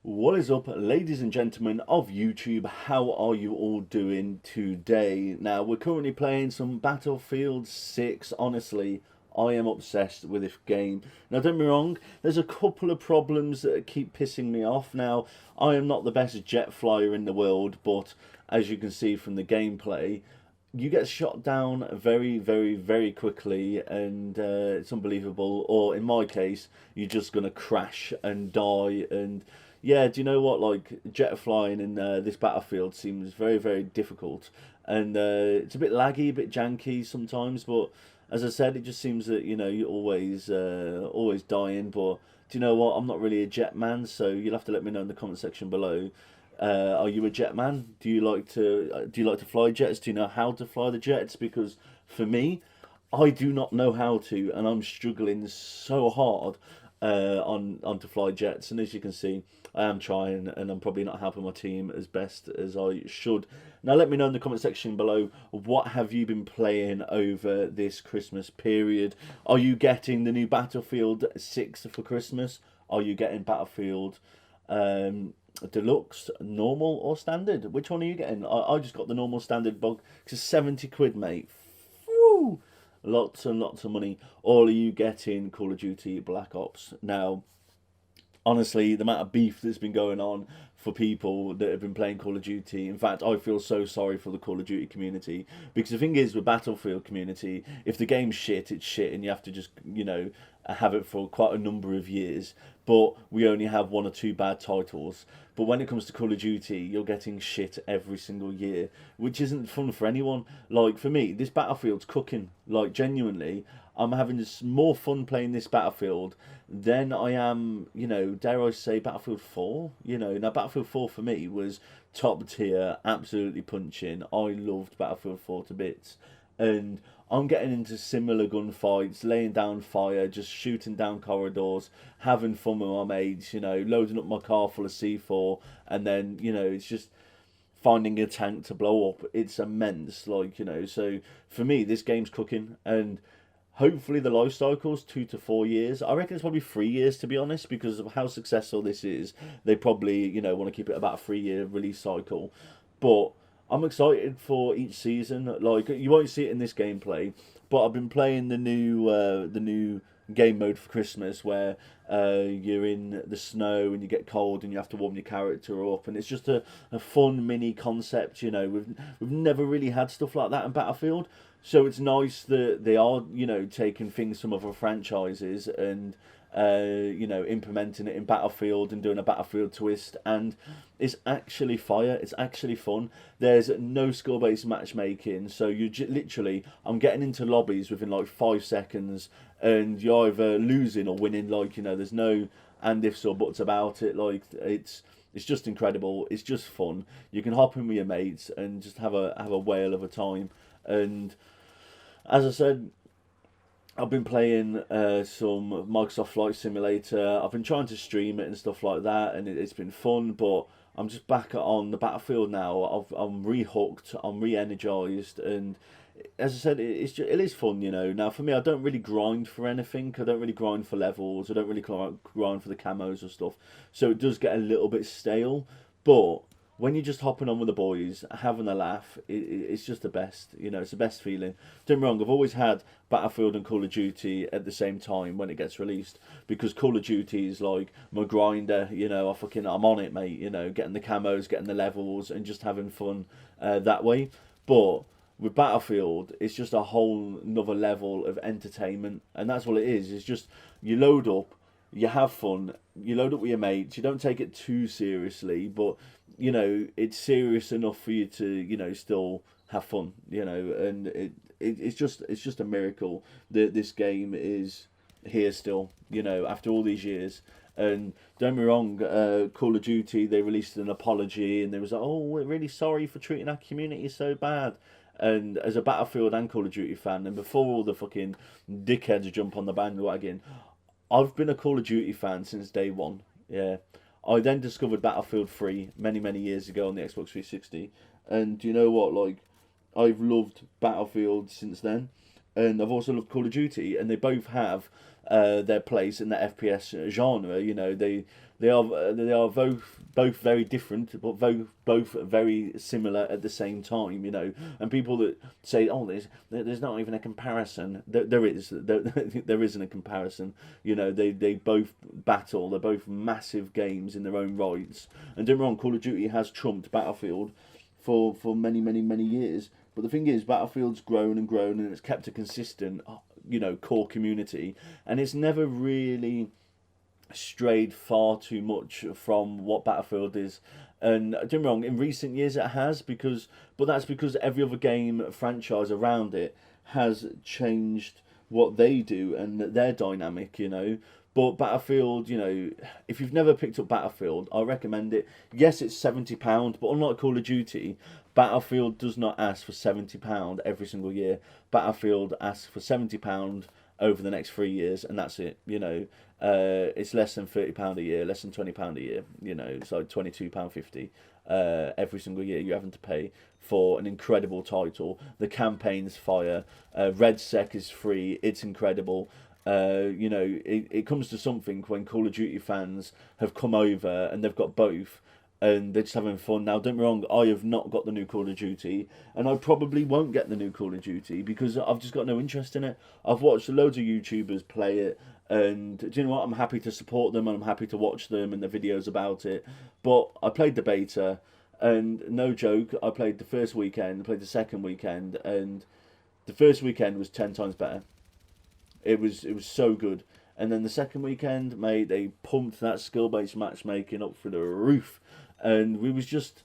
What is up, ladies and gentlemen of YouTube? How are you all doing today? Now, we're currently playing some Battlefield 6. Honestly, I am obsessed with this game. Now, don't get me wrong, there's a couple of problems that keep pissing me off. Now, I am not the best jet flyer in the world, but as you can see from the gameplay, you get shot down very, very, very quickly, and it's unbelievable. Or in my case, you're just gonna crash and die. And yeah, do you know what? Like jet flying in this battlefield seems very, very difficult, and it's a bit laggy, a bit janky sometimes. But as I said, it just seems that you're always dying. But do you know what? I'm not really a jet man, so you'll have to let me know in the comment section below. Are you a jet man? Do you like to fly jets? Do you know how to fly the jets? Because for me, I do not know how to, and I'm struggling so hard on to fly jets. And as you can see, I am trying, and I'm probably not helping my team as best as I should. Now, let me know in the comment section below, what have you been playing over this Christmas period? Are you getting the new Battlefield 6 for Christmas? Are you getting Battlefield Deluxe, normal, or standard? Which one are you getting? I just got the normal standard bug because 70 quid, mate. Woo! Lots and lots of money. Or are you getting Call of Duty Black Ops? Now, honestly, the amount of beef that's been going on for people that have been playing Call of Duty. In fact, I feel so sorry for the Call of Duty community, because the thing is with Battlefield community, if the game's shit, it's shit, and you have to just have it for quite a number of years. But we only have one or two bad titles. But when it comes to Call of Duty, you're getting shit every single year, which isn't fun for anyone. Like for me, this Battlefield's cooking. Like genuinely, I'm having more fun playing this Battlefield than I am, dare I say, Battlefield 4. Now Battlefield 4 for me was top tier, absolutely punching. I loved Battlefield 4 to bits. And I'm getting into similar gunfights, laying down fire, just shooting down corridors, having fun with my mates, loading up my car full of C4, and then, it's just finding a tank to blow up. It's immense, so for me, this game's cooking, and hopefully the life cycle's 2 to 4 years. I reckon it's probably 3 years, to be honest, because of how successful this is. They probably, want to keep it about a 3 year release cycle. But I'm excited for each season. Like you won't see it in this gameplay, but I've been playing the new game mode for Christmas, where you're in the snow and you get cold and you have to warm your character up, and it's just a fun mini concept. We've never really had stuff like that in Battlefield, so it's nice that they are taking things from other franchises and implementing it in Battlefield and doing a Battlefield twist, and it's actually fire. It's actually fun. There's no skill-based matchmaking, so literally, I'm getting into lobbies within like 5 seconds, and you're either losing or winning. There's no and ifs or buts about it. Like it's just incredible. It's just fun. You can hop in with your mates and just have a whale of a time. And as I said, I've been playing some Microsoft Flight Simulator. I've been trying to stream it and stuff like that, and it's been fun. But I'm just back on the Battlefield now. I'm re-hooked. I'm re-energized, and as I said, it is fun. Now for me, I don't really grind for anything. I don't really grind for levels. I don't really grind for the camos or stuff. So it does get a little bit stale. But when you're just hopping on with the boys, having a laugh, it's just the best. It's the best feeling. Don't get me wrong, I've always had Battlefield and Call of Duty at the same time when it gets released, because Call of Duty is like my grinder. I'm on it, mate. Getting the camos, getting the levels, and just having fun that way. But with Battlefield, it's just a whole another level of entertainment, and that's what it is. It's just you load up, you have fun, you load up with your mates. You don't take it too seriously, but it's serious enough for you to still have fun. And it's just a miracle that this game is here still. After all these years. And don't get me wrong, Call of Duty, they released an apology, and they was like, "Oh, we're really sorry for treating our community so bad." And as a Battlefield and Call of Duty fan, and before all the fucking dickheads jump on the bandwagon, I've been a Call of Duty fan since day one. Yeah. I then discovered Battlefield 3 many, many years ago on the Xbox 360. And do you know what? Like, I've loved Battlefield since then. and I've also loved Call of Duty, and they both have their place in the FPS genre. You know, they are both very different, but both very similar at the same time. You know, and people that say, "Oh, there's not even a comparison," there is. There isn't a comparison. You know, they both battle. They're both massive games in their own rights. And don't get me wrong, Call of Duty has trumped Battlefield for many years. But the thing is, Battlefield's grown and grown, and it's kept a consistent, core community, and it's never really strayed far too much from what Battlefield is. And don't get me wrong, in recent years it has, but that's because every other game franchise around it has changed what they do and their dynamic, you know. But Battlefield, you know, if you've never picked up Battlefield, I recommend it. Yes, it's £70, but unlike Call of Duty, Battlefield does not ask for £70 every single year. Battlefield asks for £70 over the next 3 years, and that's it. You know, it's less than £30 a year, less than £20 a year. You know, it's like £22.50 every single year you're having to pay for an incredible title. The campaign's fire. RedSec is free. It's incredible. It comes to something when Call of Duty fans have come over and they've got both and they're just having fun. Now, don't get me wrong, I have not got the new Call of Duty, and I probably won't get the new Call of Duty because I've just got no interest in it. I've watched loads of YouTubers play it, and do you know what? I'm happy to support them and I'm happy to watch them and the videos about it. But I played the beta, and no joke, I played the first weekend, I played the second weekend, and the first weekend was 10 times better. It was so good. And then the second weekend, mate, they pumped that skill-based matchmaking up through the roof. And we're just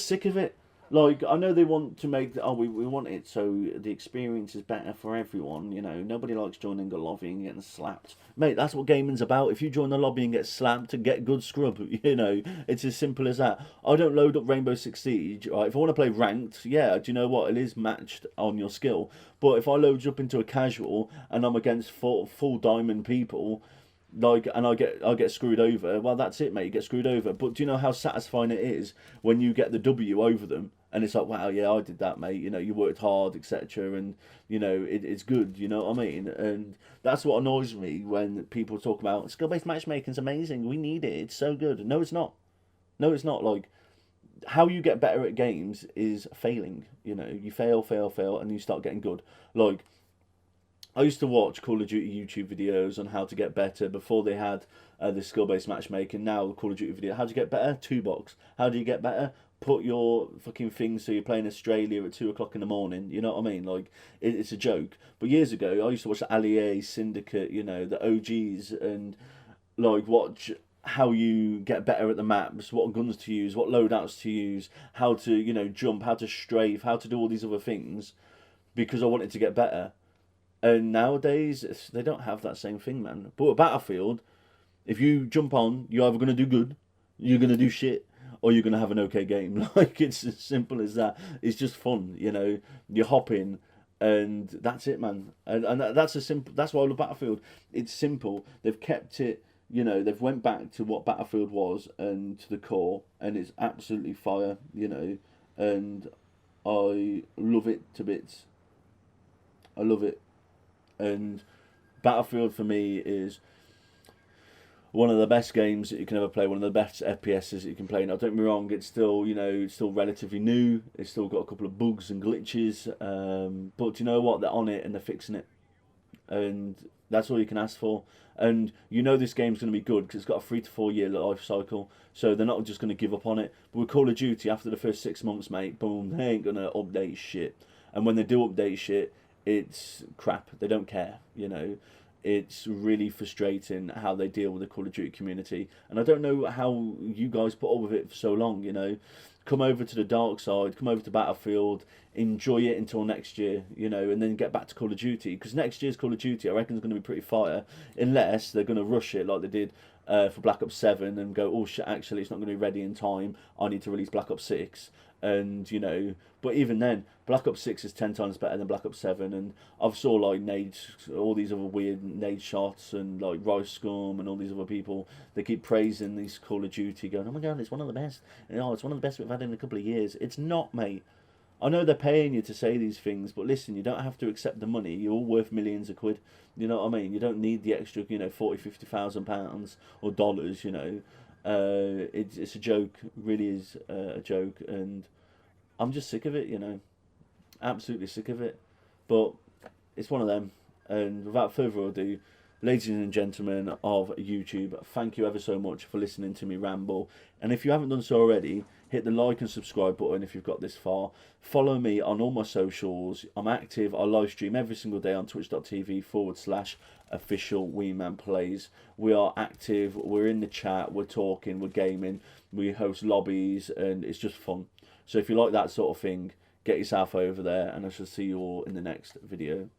sick of it. Like, I know they want to make, we want it so the experience is better for everyone, you know. Nobody likes joining a lobby and getting slapped. Mate, that's what gaming's about. If you join the lobby and get slapped, get good scrub, you know. It's as simple as that. I don't load up Rainbow Six Siege, right? If I want to play ranked, yeah, do you know what? It is matched on your skill. But if I load you up into a casual and I'm against full diamond people, like, and I get screwed over, well, that's it, mate. You get screwed over. But do you know how satisfying it is when you get the W over them? And it's like, wow, yeah, I did that, mate. You know, you worked hard, etc. And, you know, it's good, you know what I mean? And that's what annoys me when people talk about skill-based matchmaking's amazing. We need it. It's so good. No, it's not. No, it's not. Like, how you get better at games is failing. You know, you fail, and you start getting good. Like, I used to watch Call of Duty YouTube videos on how to get better before they had the skill-based matchmaking. Now, the Call of Duty video, how do you get better? 2-box. How do you get better? Put your fucking thing so you're playing Australia at 2 o'clock in the morning. You know what I mean? Like, it's a joke. But years ago, I used to watch the Allier, Syndicate, you know, the OGs, and like watch how you get better at the maps, what guns to use, what loadouts to use, how to, you know, jump, how to strafe, how to do all these other things, because I wanted to get better. And nowadays, they don't have that same thing, man. But with Battlefield, if you jump on, you're either going to do good, you're going to do shit, or you're going to have an okay game. Like, it's as simple as that. It's just fun, you know. You hop in, and that's it, man. And that's a simple. That's why I love Battlefield. It's simple. They've kept it, you know. They've went back to what Battlefield was and to the core, and it's absolutely fire, you know. And I love it to bits. I love it. And Battlefield for me is one of the best games that you can ever play, one of the best FPSs that you can play. Now, don't get me wrong, it's still, you know, it's still relatively new. It's still got a couple of bugs and glitches. But you know what? They're on it and they're fixing it. And that's all you can ask for. And you know this game's going to be good because it's got a 3 to 4 year life cycle. So they're not just going to give up on it. But with Call of Duty, after the first 6 months, mate, boom, they ain't going to update shit. And when they do update shit, it's crap. They don't care, you know. It's really frustrating how they deal with the Call of Duty community. And I don't know how you guys put up with it for so long, you know. Come over to the dark side, come over to Battlefield, enjoy it until next year, you know, and then get back to Call of Duty. Because next year's Call of Duty, I reckon, is going to be pretty fire, unless they're going to rush it like they did for Black Ops 7 and go, oh shit, actually, it's not going to be ready in time. I need to release Black Ops 6. And, you know, but even then, Black Ops 6 is 10 times better than Black Ops 7. And I've saw, like, nades, all these other weird nade shots and, like, Rice Scum and all these other people. They keep praising these Call of Duty, going, oh my god, it's one of the best. And, oh, it's one of the best we've had in a couple of years. It's not, mate. I know they're paying you to say these things, but listen, you don't have to accept the money. You're all worth millions of quid. You know what I mean? You don't need the extra, you know, 40, 50,000 pounds or dollars. You know, it's a joke. It really is a joke, and I'm just sick of it. You know, absolutely sick of it. But it's one of them. And without further ado, ladies and gentlemen of YouTube, thank you ever so much for listening to me ramble. And if you haven't done so already, hit the like and subscribe button if you've got this far. Follow me on all my socials. I'm active. I live stream every single day on twitch.tv/official Weeman Plays. We are active. We're in the chat. We're talking. We're gaming. We host lobbies, and it's just fun. So if you like that sort of thing, get yourself over there, and I shall see you all in the next video.